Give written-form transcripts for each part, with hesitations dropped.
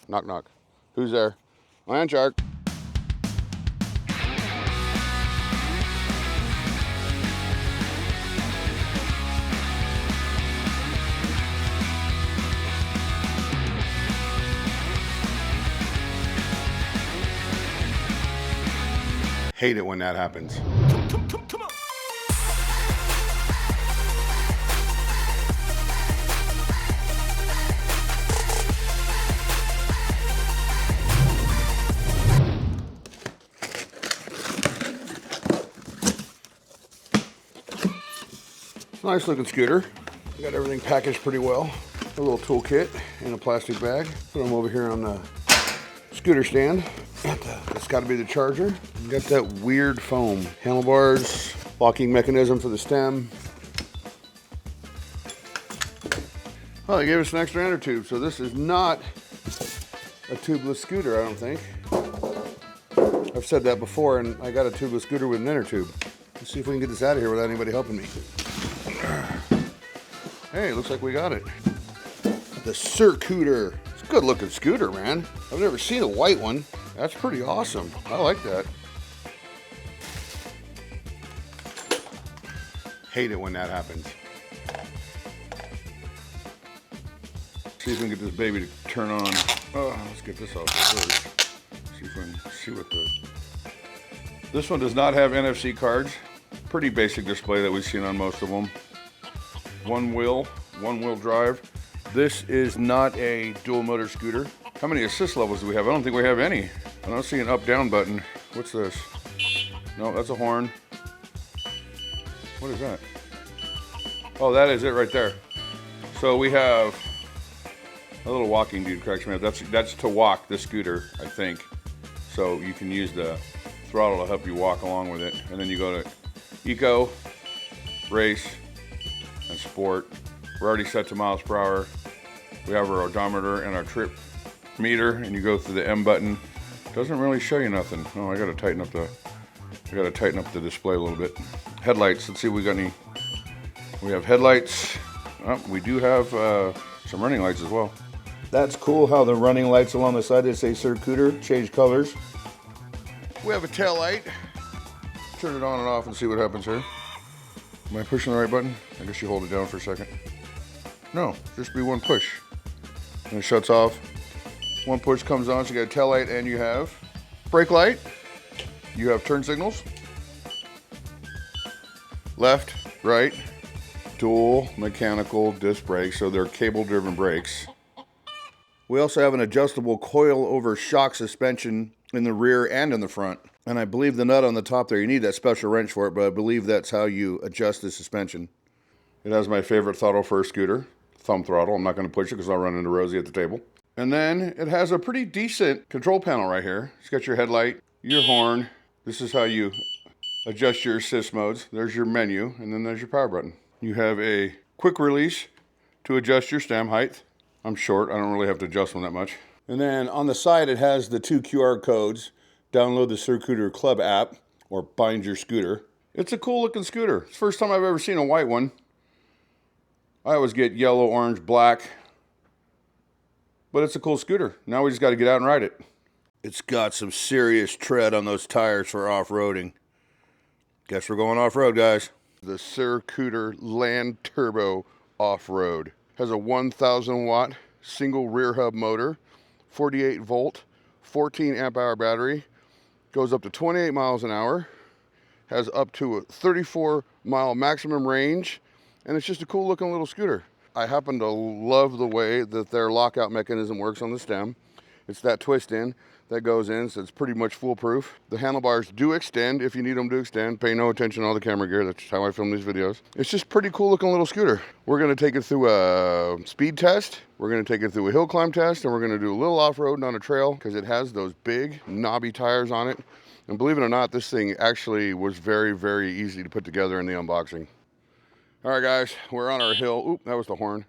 Knock, knock. Who's there? Land shark. Hate it when that happens. Come on. Nice looking scooter. Got everything packaged pretty well. A little toolkit in a plastic bag. Put them over here on the scooter stand. That's got to be the charger. Got that weird foam. Handlebars, locking mechanism for the stem. Oh, they gave us an extra inner tube, so this is not a tubeless scooter, I don't think. I've said that before, and I got a tubeless scooter with an inner tube. Let's see if we can get this out of here without anybody helping me. Hey, looks like we got it. The Circooter. It's a good looking scooter, man. I've never seen a white one. That's pretty awesome. I like that. Hate it when that happens. See if we can get this baby to turn on. Oh, let's get this off first. See if we can see what the... This one does not have NFC cards. Pretty basic display that we've seen on most of them. One wheel drive. This is not a dual motor scooter. How many assist levels do we have? I don't think we have any. I don't see an up down button. What's this? No, that's a horn. What is that? Oh, that is it right there. So we have a little walking dude, cracks me up. That's to walk the scooter, I think. So you can use the throttle to help you walk along with it. And then you go to Eco, Race, and Sport. We're already set to miles per hour. We have our odometer and our trip meter, and you go through the M button. Doesn't really show you nothing. Oh, I gotta tighten up the display a little bit. Headlights, let's see if we got any. We have headlights. Oh, we do have some running lights as well. That's cool how the running lights along the side, they say Circooter, change colors. We have a tail light. Turn it on and off and see what happens here. Am I pushing the right button? I guess you hold it down for a second. No, just be one push. And it shuts off. One push comes on, so you got a tail light and you have brake light. You have turn signals. Left, right, dual mechanical disc brakes, so they're cable-driven brakes. We also have an adjustable coil-over shock suspension in the rear and in the front. And I believe the nut on the top there, you need that special wrench for it, but I believe that's how you adjust the suspension. It has my favorite throttle for a scooter, thumb throttle. I'm not going to push it because I'll run into Rosie at the table. And then it has a pretty decent control panel right here. It's got your headlight, your horn. This is how you adjust your assist modes. There's your menu, and then there's your power button. You have a quick release to adjust your stem height. I'm short, I don't really have to adjust them that much. And then on the side, it has the 2 QR codes. Download the Circooter Club app or bind your scooter. It's a cool looking scooter. It's the first time I've ever seen a white one. I always get yellow, orange, black. But it's a cool scooter. Now we just got to get out and ride it. It's got some serious tread on those tires for off-roading. Guess we're going off-road, guys. The Circooter Landturbo Off-Road. Has a 1,000 watt single rear hub motor, 48 volt, 14 amp hour battery. Goes up to 28 miles an hour, has up to a 34 mile maximum range, and it's just a cool looking little scooter. I happen to love the way that their lockout mechanism works on the stem. It's that twist in that goes in, so it's pretty much foolproof. The handlebars do extend if you need them to extend. Pay no attention to all the camera gear, that's how I film these videos. It's just pretty cool looking little scooter. We're gonna take it through a speed test, we're gonna take it through a hill climb test, and we're gonna do a little off-road on a trail because it has those big knobby tires on it. And believe it or not, this thing actually was very, very easy to put together in the unboxing. All right, guys, we're on our hill. Oop, that was the horn.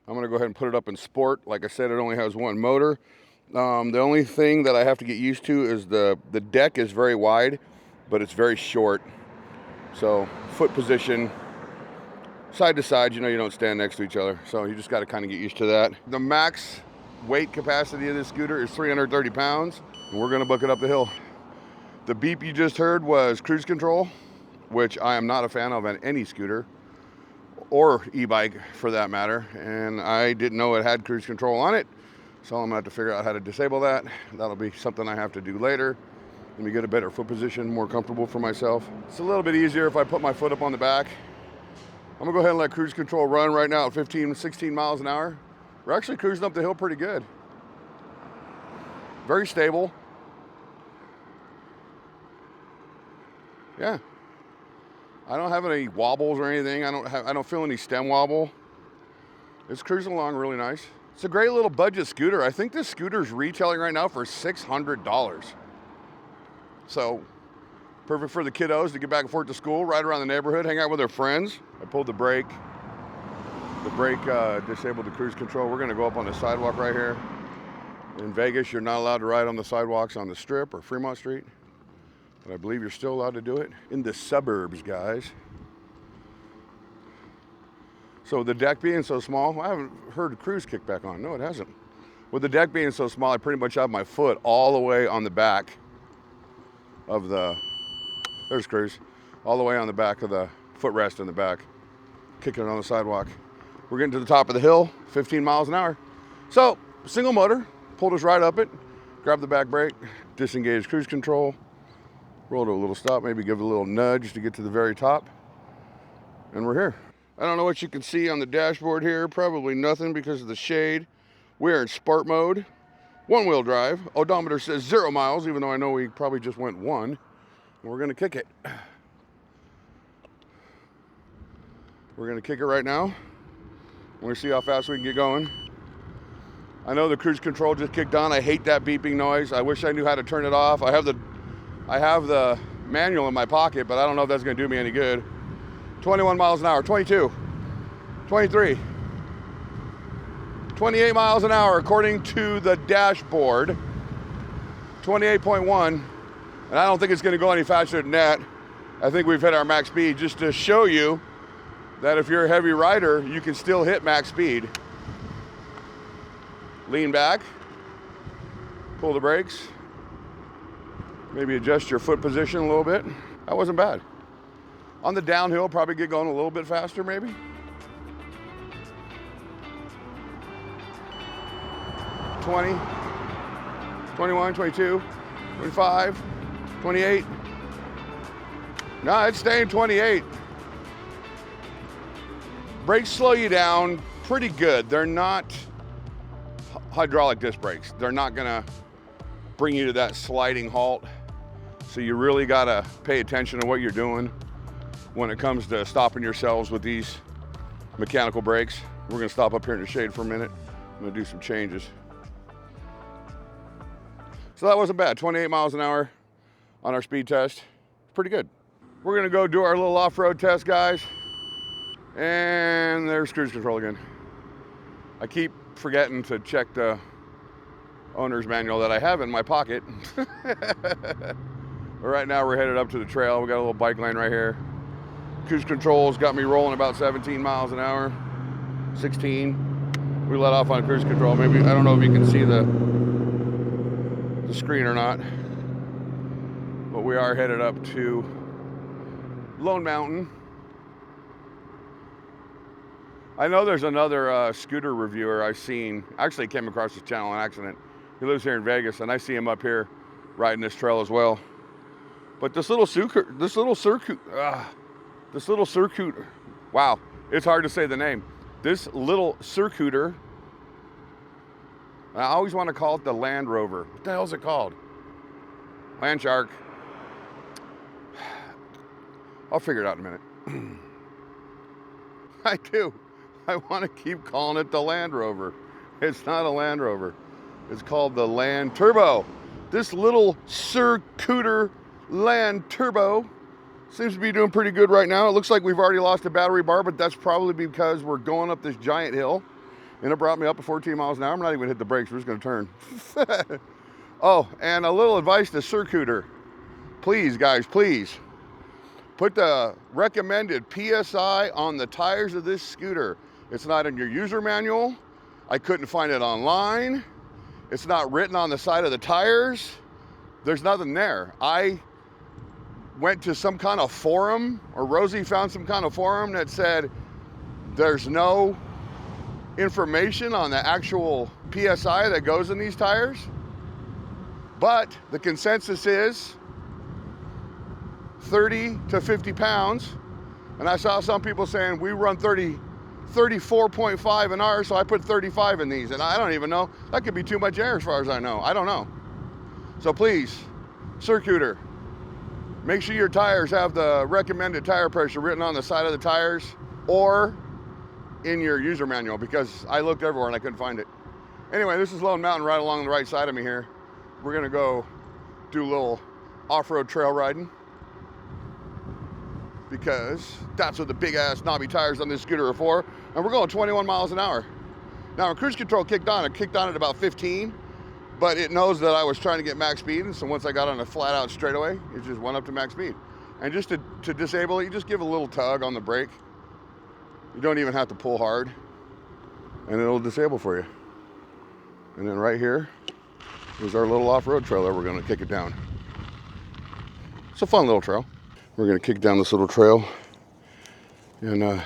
I'm gonna go ahead and put it up in sport. Like I said, it only has one motor. The only thing that I have to get used to is the deck is very wide, but it's very short. So foot position, side to side, you know, you don't stand next to each other. So you just got to kind of get used to that. The max weight capacity of this scooter is 330 pounds, and we're gonna book it up the hill. The beep you just heard was cruise control, which I am not a fan of on any scooter, or e-bike for that matter, and I didn't know it had cruise control on it, so I'm gonna have to figure out how to disable that. That'll be something I have to do later. Let me get a better foot position, more comfortable for myself. It's a little bit easier if I put my foot up on the back. I'm gonna go ahead and let cruise control run right now at 15, 16 miles an hour. We're actually cruising up the hill pretty good. Very stable. Yeah. I don't have any wobbles or anything. I don't feel any stem wobble. It's cruising along really nice. It's a great little budget scooter. I think this scooter is retailing right now for $600. So, perfect for the kiddos to get back and forth to school, ride around the neighborhood, hang out with their friends. I pulled the brake. The brake disabled the cruise control. We're gonna go up on the sidewalk right here. In Vegas, you're not allowed to ride on the sidewalks on the Strip or Fremont Street. But I believe you're still allowed to do it in the suburbs, guys. So the deck being so small, I haven't heard a cruise kick back on. No, it hasn't. With the deck being so small, I pretty much have my foot all the way on the back of the, there's cruise, all the way on the back of the footrest in the back, kicking it on the sidewalk. We're getting to the top of the hill, 15 miles an hour. So, single motor, pulled us right up it, grabbed the back brake, disengaged cruise control, rolled to a little stop, maybe give it a little nudge to get to the very top, and we're here. I don't know what you can see on the dashboard here, probably nothing because of the shade. We're in sport mode, one-wheel drive. Odometer says 0 miles, even though I know we probably just went 1. And we're gonna kick it. We're gonna kick it right now. We're gonna see how fast we can get going. I know the cruise control just kicked on. I hate that beeping noise. I wish I knew how to turn it off. I have the manual in my pocket, but I don't know if that's gonna do me any good. 21 miles an hour, 22, 23, 28 miles an hour according to the dashboard, 28.1, and I don't think it's gonna go any faster than that. I think we've hit our max speed, just to show you that if you're a heavy rider, you can still hit max speed. Lean back, pull the brakes, maybe adjust your foot position a little bit. That wasn't bad. On the downhill, probably get going a little bit faster, maybe. $20, $21, $22, $25, $28. No, it's staying 28. Brakes slow you down pretty good. They're not hydraulic disc brakes. They're not gonna bring you to that sliding halt. So you really gotta pay attention to what you're doing when it comes to stopping yourselves with these mechanical brakes. We're gonna stop up here in the shade for a minute. I'm gonna do some changes. So that wasn't bad, 28 miles an hour on our speed test. Pretty good. We're gonna go do our little off-road test, guys. And there's cruise control again. I keep forgetting to check the owner's manual that I have in my pocket. But right now we're headed up to the trail. We got a little bike lane right here. Cruise control's got me rolling about 17 miles an hour, 16. We let off on cruise control. Maybe, I don't know if you can see the screen or not, but we are headed up to Lone Mountain. I know there's another scooter reviewer I've seen. Actually came across his channel on accident. He lives here in Vegas, and I see him up here riding this trail as well. But this little Circooter, wow, it's hard to say the name. This little Circooter, I always want to call it the Land Rover. What the hell is it called? Land Shark. I'll figure it out in a minute. I do. I want to keep calling it the Land Rover. It's not a Land Rover. It's called the Landturbo. This little Circooter Landturbo seems to be doing pretty good right now. It looks like we've already lost a battery bar, but that's probably because we're going up this giant hill. And it brought me up to 14 miles an hour. I'm not even gonna hit the brakes, we're just gonna turn. Oh, and a little advice to Circooter. Please, guys, please. Put the recommended PSI on the tires of this scooter. It's not in your user manual. I couldn't find it online. It's not written on the side of the tires. There's nothing there. I went to some kind of forum, or Rosie found some kind of forum that said there's no information on the actual PSI that goes in these tires. But the consensus is 30 to 50 pounds. And I saw some people saying we run 34.5 in ours, so I put 35 in these. And I don't even know. That could be too much air as far as I know. I don't know. So please, Circooter, make sure your tires have the recommended tire pressure written on the side of the tires or in your user manual, because I looked everywhere and I couldn't find it. Anyway, this is Lone Mountain right along the right side of me here. We're gonna go do a little off-road trail riding, because that's what the big ass knobby tires on this scooter are for. And we're going 21 miles an hour. Now when cruise control kicked on, it kicked on at about 15, but it knows that I was trying to get max speed. And so once I got on a flat out straightaway, it just went up to max speed. And just to disable it, you just give a little tug on the brake. You don't even have to pull hard, and it'll disable for you. And then right here is our little off-road trail that we're gonna kick it down. It's a fun little trail. We're gonna kick down this little trail and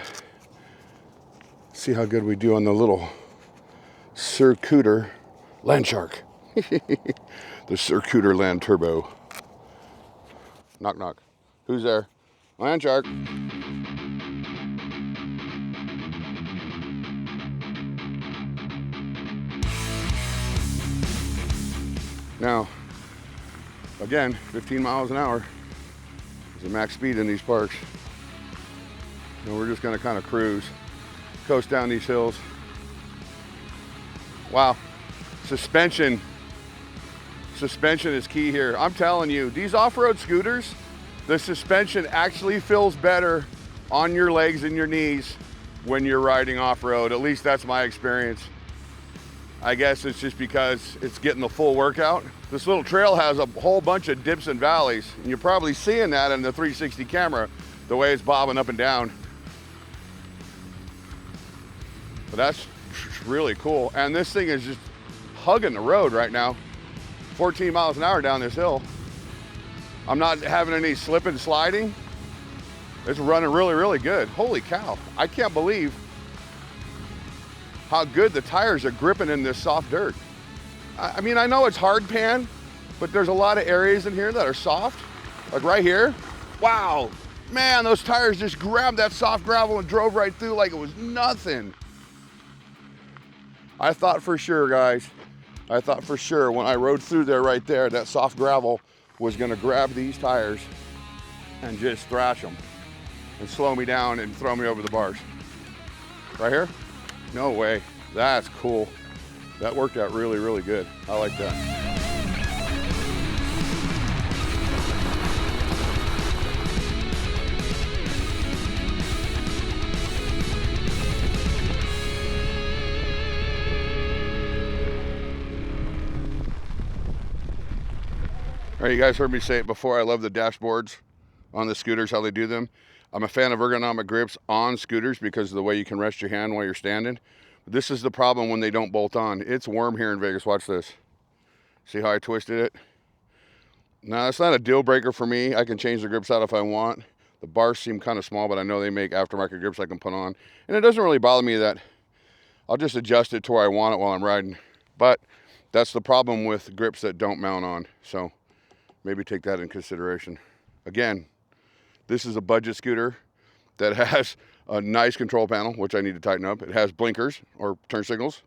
see how good we do on the little Circooter Landshark. The Circooter Landturbo. Knock, knock. Who's there? Landshark. Now, again, 15 miles an hour is the max speed in these parks. And we're just gonna kind of cruise, coast down these hills. Wow, suspension is key here. I'm telling you, these off-road scooters, the suspension actually feels better on your legs and your knees when you're riding off-road. At least that's my experience. I guess it's just because it's getting the full workout. This little trail has a whole bunch of dips and valleys, and you're probably seeing that in the 360 camera, the way it's bobbing up and down. But that's really cool. And this thing is just hugging the road right now. 14 miles an hour down this hill. I'm not having any slip and sliding. It's running really, really good. Holy cow, I can't believe how good the tires are gripping in this soft dirt. I mean, I know it's hard pan, but there's a lot of areas in here that are soft, like right here. Wow, man, those tires just grabbed that soft gravel and drove right through like it was nothing. I thought for sure, guys, I thought for sure when I rode through there right there, that soft gravel was gonna grab these tires and just thrash them and slow me down and throw me over the bars. Right here? No way. That's cool. That worked out really, really good. I like that. All right, you guys heard me say it before. I love the dashboards on the scooters, how they do them. I'm a fan of ergonomic grips on scooters because of the way you can rest your hand while you're standing. This is the problem when they don't bolt on. It's warm here in Vegas. Watch this. See how I twisted it? Now, it's not a deal breaker for me. I can change the grips out if I want. The bars seem kind of small, but I know they make aftermarket grips I can put on. And it doesn't really bother me that I'll just adjust it to where I want it while I'm riding. But that's the problem with grips that don't mount on. So maybe take that in consideration. Again, this is a budget scooter that has a nice control panel, which I need to tighten up. It has blinkers or turn signals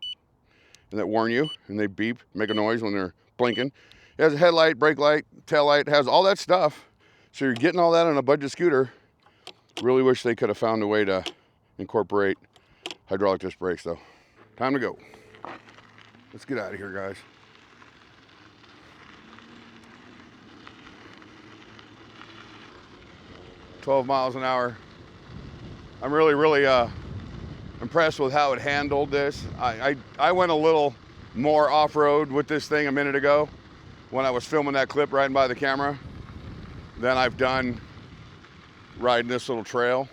and that warn you, and they beep, make a noise when they're blinking. It has a headlight, brake light, tail light, has all that stuff. So you're getting all that on a budget scooter. Really wish they could have found a way to incorporate hydraulic disc brakes though. Time to go. Let's get out of here, guys. $12 miles an hour. I'm really impressed with how it handled this. I went a little more off-road with this thing a minute ago when I was filming that clip riding by the camera than I've done riding this little trail.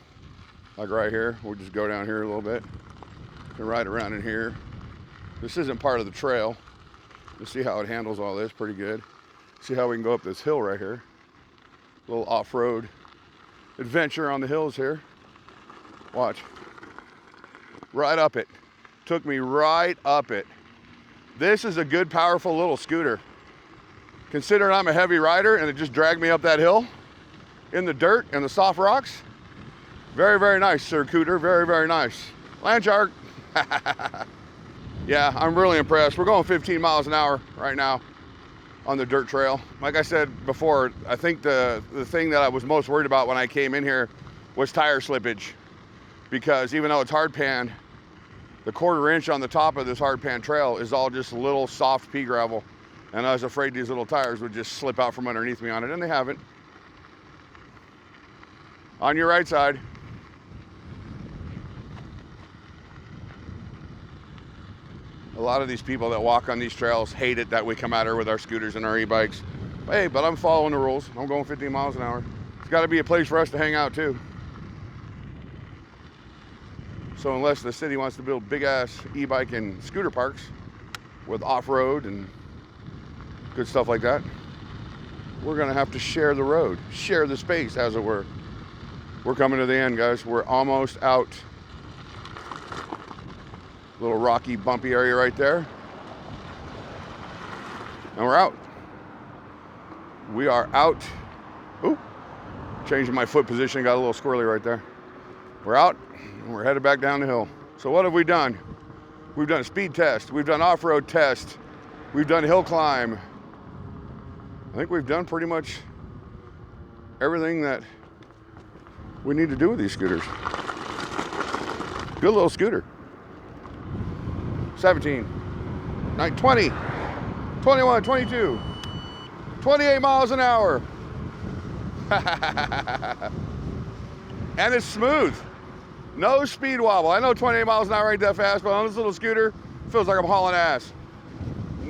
Like right here, we'll just go down here a little bit and ride around in here. This isn't part of the trail. Let's see how it handles all this. Pretty good. See how we can go up this hill right here. A little off-road adventure on the hills here. Watch. Right up it. Took me right up it. This is a good, powerful little scooter. Considering I'm a heavy rider and it just dragged me up that hill in the dirt and the soft rocks. Very, very nice, Circooter. Very, very nice. Landshark. Yeah, I'm really impressed. We're going 15 miles an hour right now on the dirt trail. Like I said before, I think the thing that I was most worried about when I came in here was tire slippage. Because even though it's hard pan, the 1/4 inch on the top of this hard pan trail is all just little soft pea gravel. And I was afraid these little tires would just slip out from underneath me on it, and they haven't. On your right side. A lot of these people that walk on these trails hate it that we come out here with our scooters and our e-bikes. Hey, but I'm following the rules. I'm going 15 miles an hour. It's got to be a place for us to hang out too. So unless the city wants to build big-ass e-bike and scooter parks with off-road and good stuff like that, we're gonna have to share the road, share the space, as it were. We're coming to the end, guys. We're almost out. Little rocky, bumpy area right there. And we're out. We are out. Ooh, changing my foot position, got a little squirrely right there. We're out, and we're headed back down the hill. So what have we done? We've done a speed test. We've done off-road test. We've done hill climb. I think we've done pretty much everything that we need to do with these scooters. Good little scooter. 17, 19, 20, 21, 22, 28 miles an hour. And it's smooth. No speed wobble. I know 28 miles an hour ain't that fast, but on this little scooter, it feels like I'm hauling ass.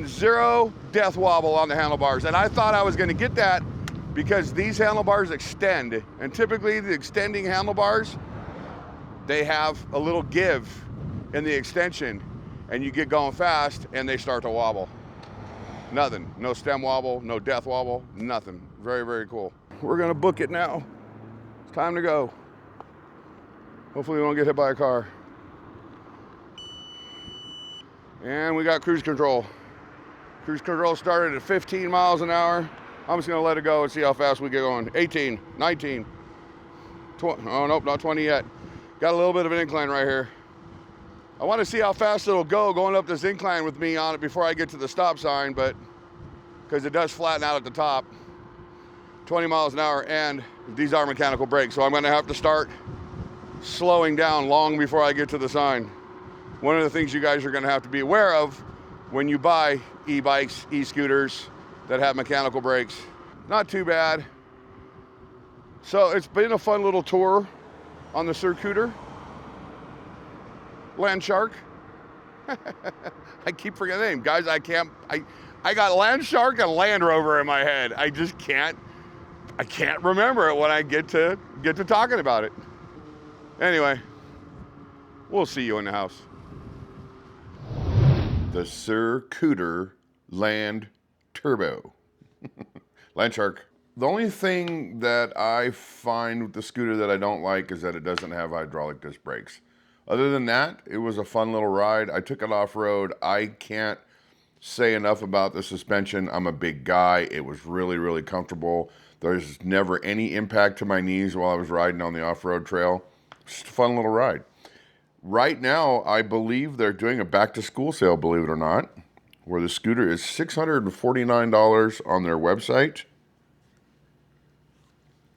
0 death wobble on the handlebars. And I thought I was gonna get that because these handlebars extend. And typically the extending handlebars, they have a little give in the extension and you get going fast and they start to wobble. Nothing, no stem wobble, no death wobble, nothing. Very, very cool. We're gonna book it now. It's time to go. Hopefully we won't get hit by a car. And we got cruise control. Cruise control started at 15 miles an hour. I'm just gonna let it go and see how fast we get going. 18, 19, 20, oh nope, not 20 yet. Got a little bit of an incline right here. I wanna see how fast it'll go going up this incline with me on it before I get to the stop sign, but because it does flatten out at the top. 20 miles an hour, and these are mechanical brakes, so I'm gonna have to start slowing down long before I get to the sign. One of the things you guys are gonna have to be aware of when you buy e-bikes, e-scooters that have mechanical brakes. Not too bad. So it's been a fun little tour on the Circooter. Landshark. I keep forgetting the name. Guys, I got Landshark and Land Rover in my head. I just can't remember it when I get to talking about it. Anyway, we'll see you in the house. The Circooter Landturbo. Landshark. The only thing that I find with the scooter that I don't like is that it doesn't have hydraulic disc brakes. Other than that, it was a fun little ride. I took it off-road. I can't say enough about the suspension. I'm a big guy. It was really, really comfortable. There's never any impact to my knees while I was riding on the off-road trail. Just a fun little ride. Right now, I believe they're doing a back-to-school sale, believe it or not, where the scooter is $649 on their website.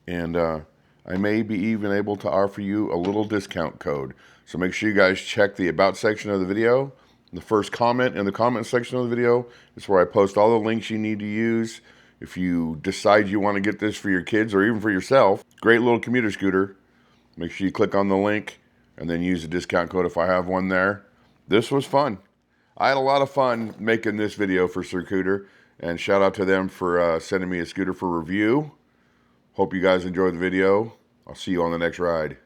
And I may be even able to offer you a little discount code. So make sure you guys check the About section of the video. The first comment in the comment section of the video is where I post all the links you need to use. If you decide you want to get this for your kids or even for yourself, great little commuter scooter. Make sure you click on the link and then use the discount code if I have one there. This was fun. I had a lot of fun making this video for Circooter, and shout out to them for sending me a scooter for review. Hope you guys enjoyed the video. I'll see you on the next ride.